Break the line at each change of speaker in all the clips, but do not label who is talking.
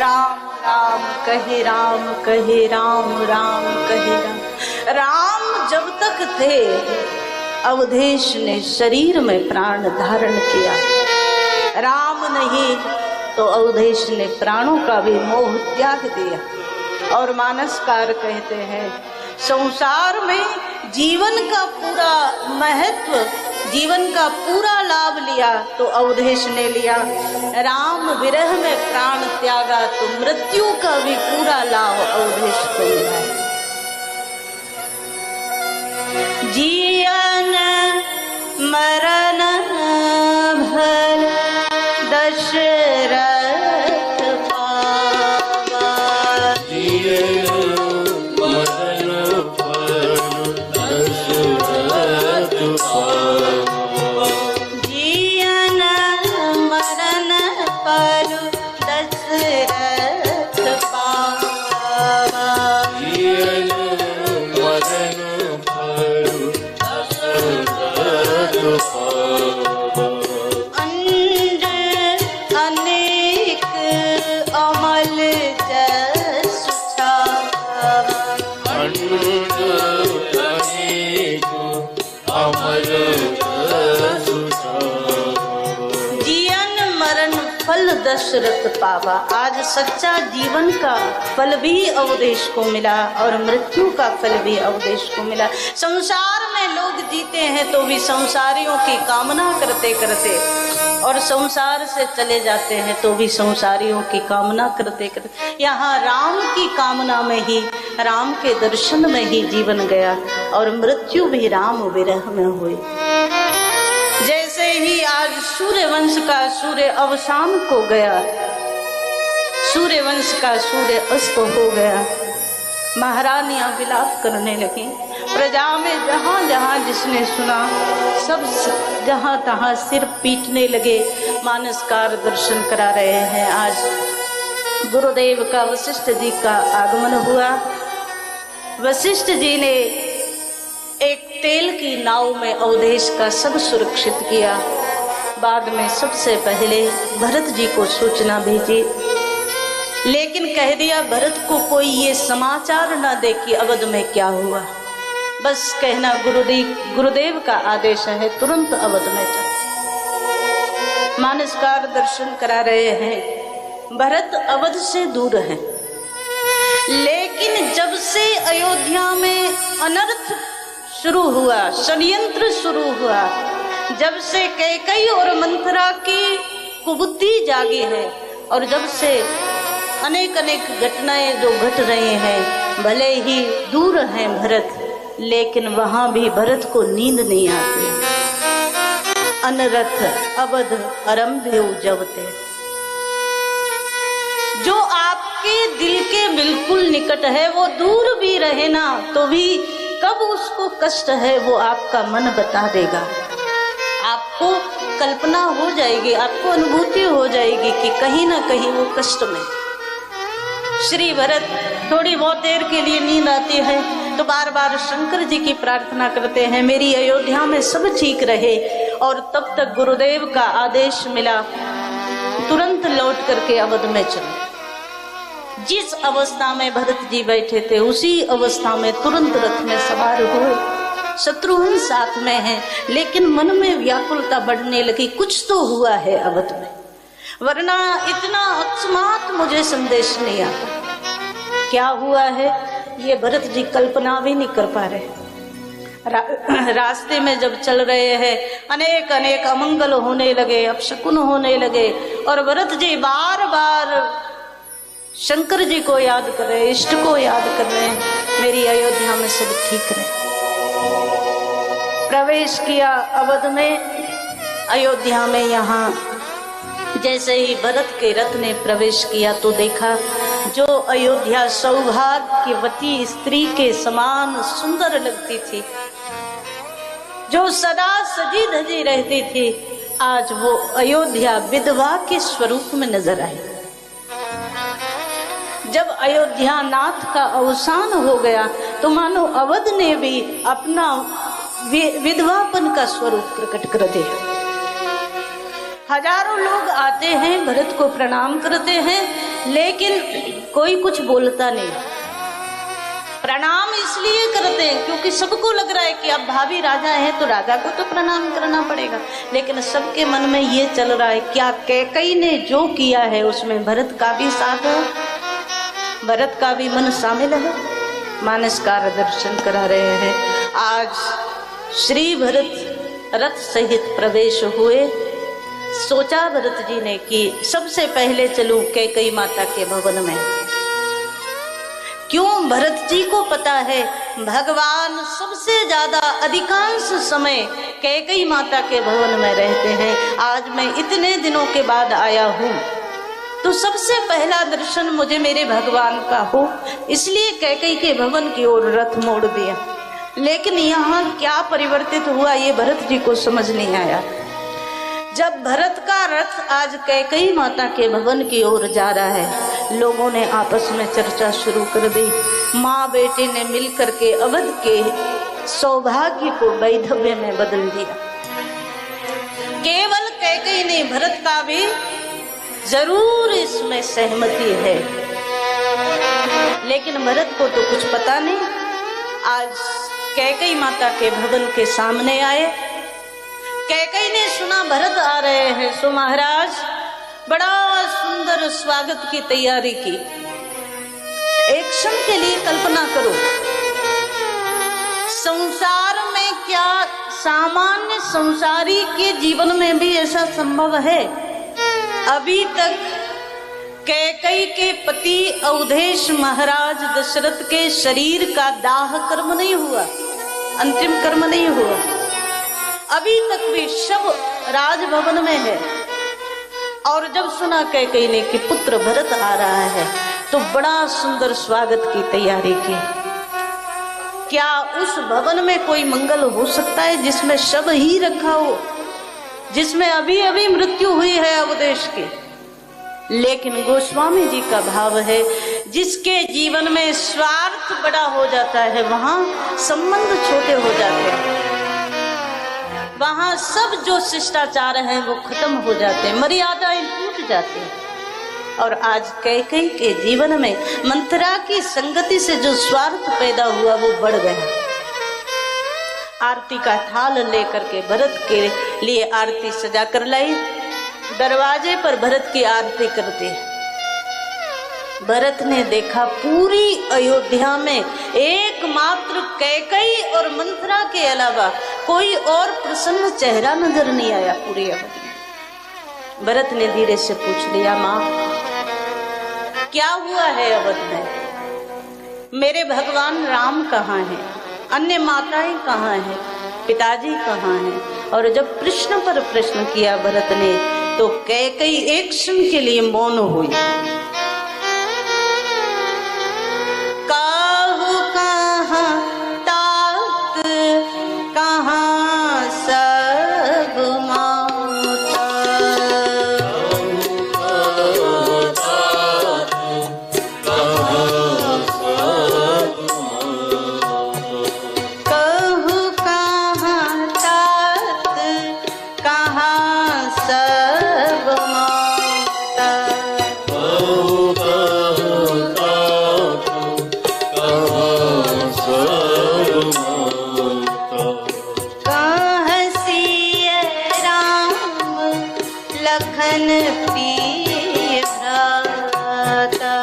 राम राम कहे राम कहे राम राम कहे राम। राम जब तक थे अवधेश ने शरीर में प्राण धारण किया, राम नहीं तो अवधेश ने प्राणों का भी मोह त्याग दिया। और मानसकार कहते हैं संसार में जीवन का पूरा महत्व, जीवन का पूरा लाभ लिया तो अवधेश ने लिया, राम विरह में प्राण त्यागा तो मृत्यु का भी पूरा लाभ अवधेश को मिला। जीवन मरण भल दशरथ दशरथ पावा। आज सच्चा जीवन का फल भी अवधेश को मिला और मृत्यु का फल भी अवधेश को मिला। संसार में लोग जीते हैं तो भी संसारियों की कामना करते करते, और संसार से चले जाते हैं तो भी संसारियों की कामना करते करते, यहाँ राम की कामना में ही, राम के दर्शन में ही जीवन गया और मृत्यु भी राम विरह में हुई। जैसे ही आज सूर्यवंश का सूर्य अवसान को गया, सूर्यवंश का सूर्य अस्त हो गया, महारानियां विलाप करने लगी। प्रजा में जहां जहां जिसने सुना सब जहां तहां सिर पीटने लगे। मानसकार दर्शन करा रहे हैं। आज गुरुदेव का वशिष्ठ जी का आगमन हुआ। वशिष्ठ जी ने एक तेल की नाव में अवधेश का सब सुरक्षित किया। बाद में सबसे पहले भरत जी को सूचना भेजी, लेकिन कह दिया भरत को कोई ये समाचार न दे कि अवध में क्या हुआ, बस कहना गुरुदेव का आदेश है, तुरंत अवध में चल। मानसकार दर्शन करा रहे हैं। भरत अवध से दूर है, लेकिन जब से अयोध्या में अनर्थ शुरू हुआ, षड्यंत्र शुरू हुआ, जब से कैकेयी और मंथरा की कुबुद्धि जागी है, और जब से अनेक अनेक घटनाएं जो घट रही हैं, भले ही दूर हैं भरत, लेकिन वहां भी भरत को नींद नहीं आती। अनरथ अवध अरंभ्यो जवते, जो आपके दिल के बिल्कुल निकट है वो दूर भी रहे ना तो भी कब उसको कष्ट है वो आपका मन बता देगा। आपको कल्पना हो जाएगी, आपको अनुभूति हो जाएगी कि कहीं ना कहीं वो कष्ट में। श्री भरत थोड़ी बहुत देर के लिए नींद आती है तो बार बार शंकर जी की प्रार्थना करते हैं, मेरी अयोध्या में सब ठीक रहे। और तब तक गुरुदेव का आदेश मिला, तुरंत लौट करके अवध में चले। जिस अवस्था में भरत जी बैठे थे उसी अवस्था में तुरंत रथ में सवार हुए। शत्रुघ्न साथ में है, लेकिन मन में व्याकुलता बढ़ने लगी, कुछ तो हुआ है अवध में, वरना इतना अकस्मात मुझे संदेश नहीं आता। क्या हुआ है ये भरत जी कल्पना भी नहीं कर पा रहे। रास्ते में जब चल रहे हैं अनेक अनेक अमंगल होने लगे, अपशकुन होने लगे, और भरत जी बार बार शंकर जी को याद कर रहे, इष्ट को याद कर रहे हैं, मेरी अयोध्या में सब ठीक रहे। प्रवेश किया अवध में, अयोध्या में। यहाँ जैसे ही भरत के रथ ने प्रवेश किया तो देखा जो अयोध्या सौभाग्यवती स्त्री के समान सुंदर लगती थी, जो सदा सजी धजी रहती थी, आज वो अयोध्या विधवा के स्वरूप में नजर आई। जब अयोध्या नाथ का अवसान हो गया तो मानो अवध ने भी अपना विधवापन का स्वरूप प्रकट कर दिया। हजारों लोग आते हैं, भरत को प्रणाम करते हैं, लेकिन कोई कुछ बोलता नहीं। प्रणाम इसलिए करते हैं क्योंकि सबको लग रहा है कि अब भाभी राजा है तो राजा को तो प्रणाम करना पड़ेगा, लेकिन सबके मन में ये चल रहा है क्या कैकेयी ने जो किया है उसमें भरत का भी साथ है, भरत का भी मन शामिल है। मानसकार दर्शन करा रहे हैं। आज श्री भरत रथ सहित प्रवेश हुए। सोचा भरत जी ने कि सबसे पहले चलूं कैकेयी माता के भवन में। क्यों? भरत जी को पता है भगवान सबसे ज्यादा अधिकांश समय कैकेयी माता के भवन में रहते हैं। आज मैं इतने दिनों के बाद आया हूँ तो सबसे पहला दर्शन मुझे मेरे भगवान का हो, इसलिए कैकेयी के भवन की ओर रथ मोड़ दिया। लेकिन यहाँ क्या परिवर्तित हुआ ये भरत जी को समझ नहीं आया। जब भरत का रथ आज कैकेयी माता के भवन की ओर जा रहा है, लोगों ने आपस में चर्चा शुरू कर दी। माँ बेटे ने मिलकर के अवध के सौभाग्य को वैधव्य में बदल दिया। केवल कैकेयी नहीं, भरत का भी जरूर इसमें सहमति है, लेकिन भरत को तो कुछ पता नहीं। आज कैकेयी माता के भवन के सामने आए। कैकेयी ने सुना भरत आ रहे हैं, सो महाराज बड़ा सुंदर स्वागत की तैयारी की। एक क्षण के लिए कल्पना करो, संसार में क्या सामान्य संसारी के जीवन में भी ऐसा संभव है? अभी तक कैकेयी के पति अवधेश महाराज दशरथ के शरीर का दाह कर्म नहीं हुआ, अंतिम कर्म नहीं हुआ। अभी तक भी शव राजभवन में है। और जब सुना कैकेयी ने कि पुत्र भरत आ रहा है तो बड़ा सुंदर स्वागत की तैयारी की। क्या उस भवन में कोई मंगल हो सकता है जिसमें शव ही रखा हो, जिसमें अभी अभी मृत्यु हुई है अवधेश की? लेकिन गोस्वामी जी का भाव है, जिसके जीवन में स्वार्थ बड़ा हो जाता है वहां संबंध छोटे हो जाते हैं, वहां सब जो शिष्टाचार है वो खत्म हो जाते हैं, मर्यादाएं टूट जाती हैं। और आज कैकेयी के जीवन में मंथरा की संगति से जो स्वार्थ पैदा हुआ वो बढ़ गया। आरती का थाल लेकर के भरत के लिए आरती सजा कर लाई। दरवाजे पर भरत की आरती करते। भरत ने देखा पूरी अयोध्या में एकमात्र कैकेयी और मंथरा के अलावा कोई और प्रसन्न चेहरा नजर नहीं आया पूरी अवध में। भरत ने धीरे से पूछ लिया, माँ क्या हुआ है अवध में? मेरे भगवान राम कहाँ हैं? अन्य माताएं कहाँ हैं? पिताजी कहाँ हैं? और जब प्रश्न पर प्रश्न किया भरत ने तो कैकेयी एक क्षण के लिए मौन हुई। काहू कहाँ तात कहाँ सब माता, कहू कहाँ तात कहाँ सब माता, कहाँ सिया राम लखन प्रिय भ्राता,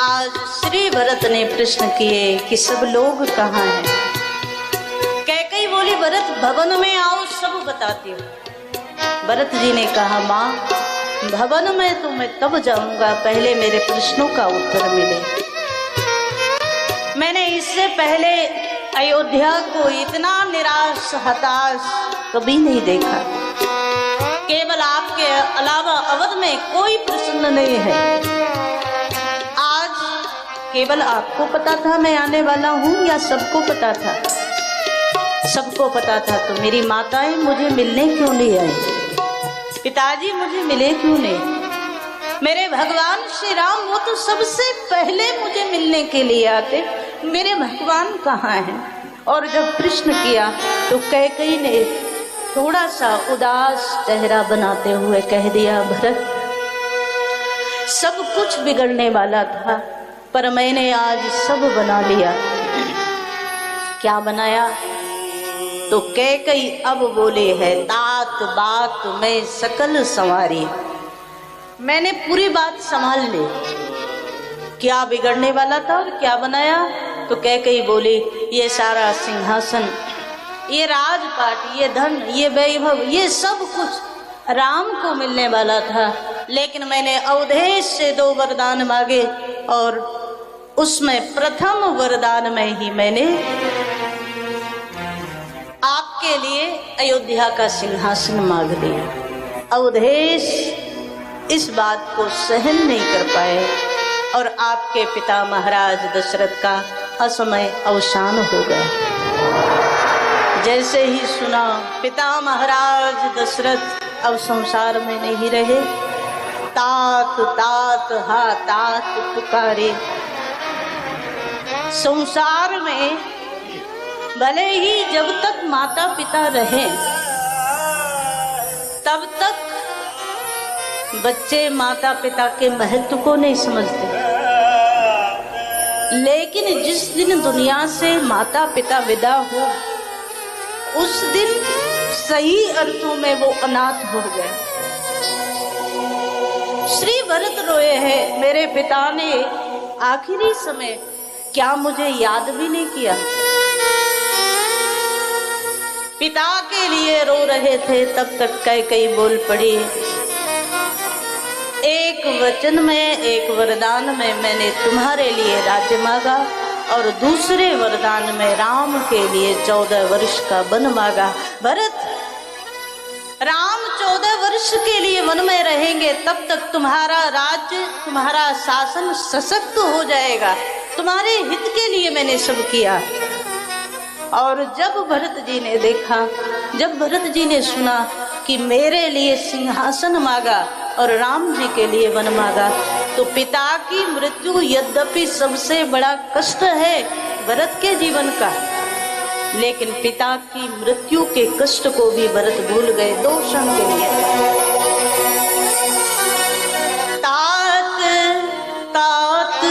आज श्री भरत ने प्रश्न किए कि सब लोग कहाँ हैं? कैकेयी बोली, भरत भवन में आओ सब बताती हूँ। भरत जी ने कहा, माँ भवन में तो मैं तब जाऊंगा पहले मेरे प्रश्नों का उत्तर मिले। मैंने इससे पहले अयोध्या को इतना निराश हताश कभी नहीं देखा। केवल आपके अलावा अवध में कोई प्रसन्न नहीं है। आज केवल आपको पता था मैं आने वाला हूँ या सबको पता था? सबको पता था। तो मेरी माताएं मुझे मिलने क्यों नहीं आई? पिताजी मुझे मिले क्यों नहीं? मेरे भगवान श्री राम वो तो सबसे पहले मुझे मिलने के लिए आते। मेरे भगवान कहाँ हैं? और जब प्रश्न किया तो कैकेयी ने थोड़ा सा उदास चेहरा बनाते हुए कह दिया, भरत, सब कुछ बिगड़ने वाला था पर मैंने आज सब बना लिया। क्या बनाया? तो कैकेयी अब बोले है, तात बात में सकल संवारी। मैंने पूरी बात संभाल ली। क्या बिगड़ने वाला था और क्या बनाया? तो कैकेयी बोली, ये सारा सिंहासन, ये राजपाट, ये धन, ये वैभव, ये सब कुछ राम को मिलने वाला था, लेकिन मैंने अवधेश से 2 वरदान मांगे और उसमें प्रथम वरदान में ही मैंने आपके लिए अयोध्या का सिंहासन मांग लिया। अवधेश इस बात को सहन नहीं कर पाए और आपके पिता महाराज दशरथ का असमय अवसान हो गया। जैसे ही सुना पिता महाराज दशरथ अब संसार में नहीं रहे, तात तात हा तात पुकारे। संसार में भले ही जब तक माता पिता रहे तब तक बच्चे माता पिता के महत्व को नहीं समझते, लेकिन जिस दिन दुनिया से माता पिता विदा हो उस दिन सही अर्थों में वो अनाथ हो गए। श्री भरत रोए हैं, मेरे पिता ने आखिरी समय क्या मुझे याद भी नहीं किया। पिता के लिए रो रहे थे, तब तक कैकेयी बोल पड़ी, एक वचन में, एक वरदान में मैंने तुम्हारे लिए राज्य मांगा और दूसरे वरदान में राम के लिए 14 वर्ष का वन मांगा। भरत, राम 14 वर्ष के लिए वन में रहेंगे, तब तक तुम्हारा राज्य, तुम्हारा शासन सशक्त हो जाएगा। तुम्हारे हित के लिए मैंने सब किया। और जब भरत जी ने देखा, जब भरत जी ने सुना कि मेरे लिए सिंहासन मांगा और राम जी के लिए वन मांगा, तो पिता की मृत्यु यद्यपि सबसे बड़ा कष्ट है भरत के जीवन का, लेकिन पिता की मृत्यु के कष्ट को भी भरत भूल गए 2 क्षण के लिए। तात तात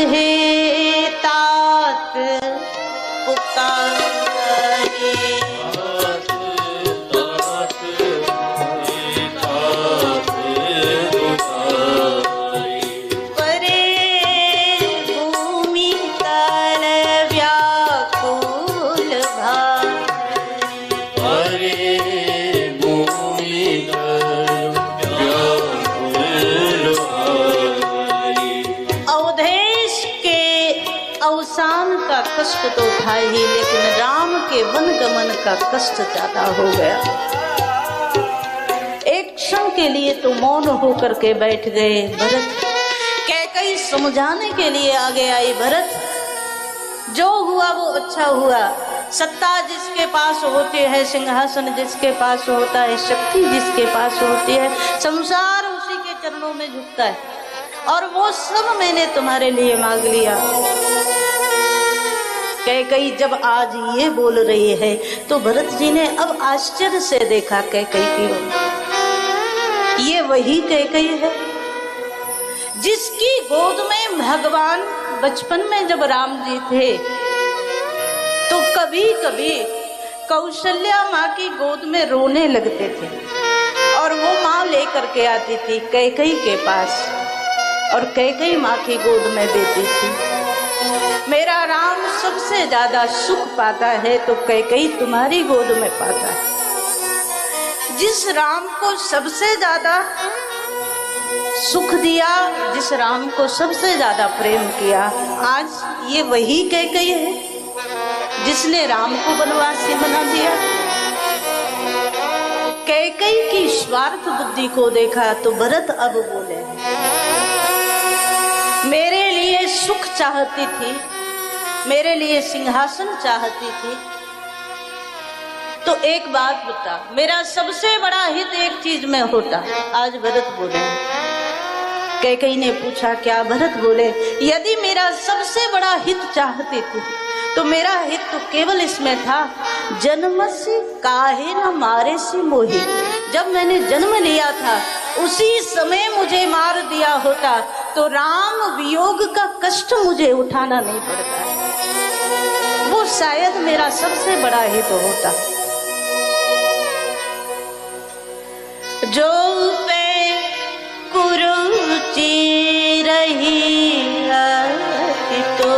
हे तात पुकारे, कष्ट तो था ही, लेकिन राम के वन गमन का कष्ट ज्यादा हो गया। एक क्षण के लिए तो मौन होकर के बैठ गए भरत। कैकेयी समझाने के लिए आगे आई, भरत, जो हुआ वो अच्छा हुआ। सत्ता जिसके पास होती है, सिंहासन जिसके पास होता है, शक्ति जिसके पास होती है, संसार उसी के चरणों में झुकता है, और वो सब मैंने तुम्हारे लिए मांग लिया। कैकेयी जब आज ये बोल रही है तो भरत जी ने अब आश्चर्य से देखा कैकेयी की ओर। ये वही कैकेयी है जिसकी गोद में भगवान बचपन में जब राम जी थे तो कभी कभी कौशल्या माँ की गोद में रोने लगते थे और वो माँ लेकर के आती थी कैकेयी के पास और कैकेयी माँ की गोद में देती थी। मेरा राम सबसे ज्यादा सुख पाता है तो कैकेयी तुम्हारी गोद में पाता है। जिस राम को सबसे ज्यादा सुख दिया, जिस राम को सबसे ज्यादा प्रेम किया, आज ये वही कैकेयी है जिसने राम को वनवासी बना दिया। कैकेयी की स्वार्थ बुद्धि को देखा तो भरत अब बोले, मेरे लिए सुख चाहती थी, मेरे लिए सिंहासन चाहती थी, तो एक बात बता, मेरा सबसे बड़ा हित एक चीज में होता। आज भरत बोले। कैकेयी ने पूछा क्या? भरत बोले, यदि मेरा सबसे बड़ा हित चाहती थी तो मेरा हित तो केवल इसमें था, जन्म से काहे न मारे से मोही। जब मैंने जन्म लिया था उसी समय मुझे मार दिया होता तो राम वियोग का कष्ट मुझे उठाना नहीं पड़ता। वो शायद मेरा सबसे बड़ा हित होता। जो पे कुरुचि रही तो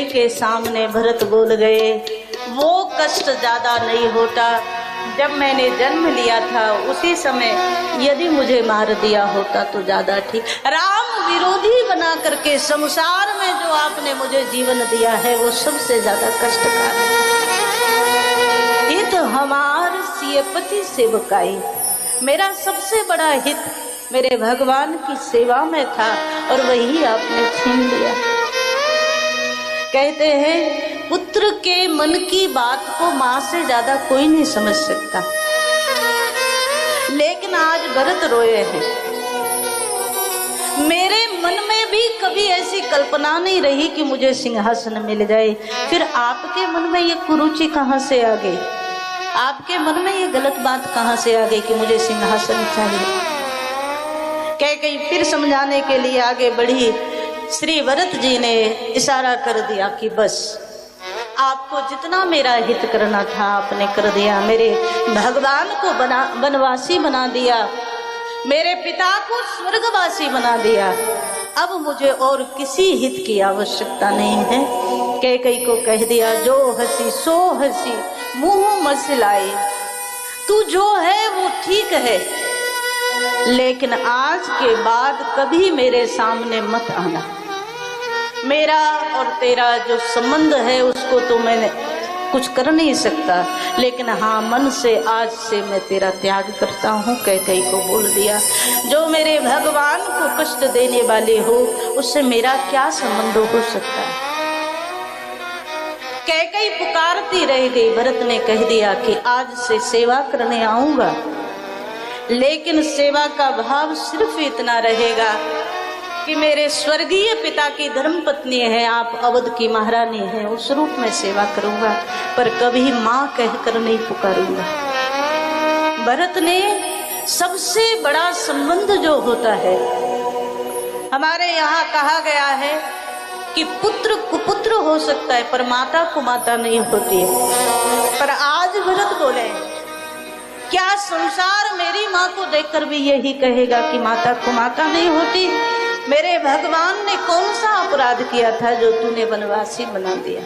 के सामने भरत बोल गए, वो कष्ट ज्यादा नहीं होता। जब मैंने जन्म लिया था उसी समय यदि मुझे मार दिया होता तो ज्यादा ठीक। राम विरोधी बना करके संसार में जो आपने मुझे जीवन दिया है वो सबसे ज्यादा कष्टकारक है। हित हमार सियपति सेवकाई, मेरा सबसे बड़ा हित मेरे भगवान की सेवा में था और वही आपने छीन लिया। कहते हैं पुत्र के मन की बात को माँ से ज्यादा कोई नहीं समझ सकता, लेकिन आज भरत रोए हैं। मेरे मन में भी कभी ऐसी कल्पना नहीं रही कि मुझे सिंहासन मिल जाए। फिर आपके मन में ये कुरुचि कहाँ से आ गई? आपके मन में ये गलत बात कहाँ से आ गई कि मुझे सिंहासन चाहिए? कई फिर समझाने के लिए आगे बढ़ी। श्री भरत जी ने इशारा कर दिया कि बस आपको जितना मेरा हित करना था आपने कर दिया। मेरे भगवान को वनवासी बना दिया, मेरे पिता को स्वर्गवासी बना दिया। अब मुझे और किसी हित की आवश्यकता नहीं है। कई को कह दिया, जो हंसी सो हंसी मुंह मसलाई, तू जो है वो ठीक है, लेकिन आज के बाद कभी मेरे सामने मत आना। मेरा और तेरा जो संबंध है उसको तो मैंने कुछ कर नहीं सकता, लेकिन हाँ मन से आज से मैं तेरा त्याग करता हूँ। कई को बोल दिया, जो मेरे भगवान को कष्ट देने वाले हो उससे मेरा क्या संबंध हो सकता है। कई पुकारती रह गई। भरत ने कह दिया कि आज से सेवा करने आऊंगा, लेकिन सेवा का भाव सिर्फ इतना रहेगा कि मेरे स्वर्गीय पिता की धर्मपत्नी है, आप अवध की महारानी है, उस रूप में सेवा करूंगा, पर कभी माँ कहकर नहीं पुकारूंगा। भरत ने सबसे बड़ा संबंध जो होता है, हमारे यहाँ कहा गया है कि पुत्र कुपुत्र हो सकता है पर माता कुमाता नहीं होती है। पर आज भरत बोले, क्या संसार मेरी माँ को देखकर भी यही कहेगा कि माता कुमाता नहीं होती? मेरे भगवान ने कौन सा अपराध किया था जो तूने वनवासी बना दिया?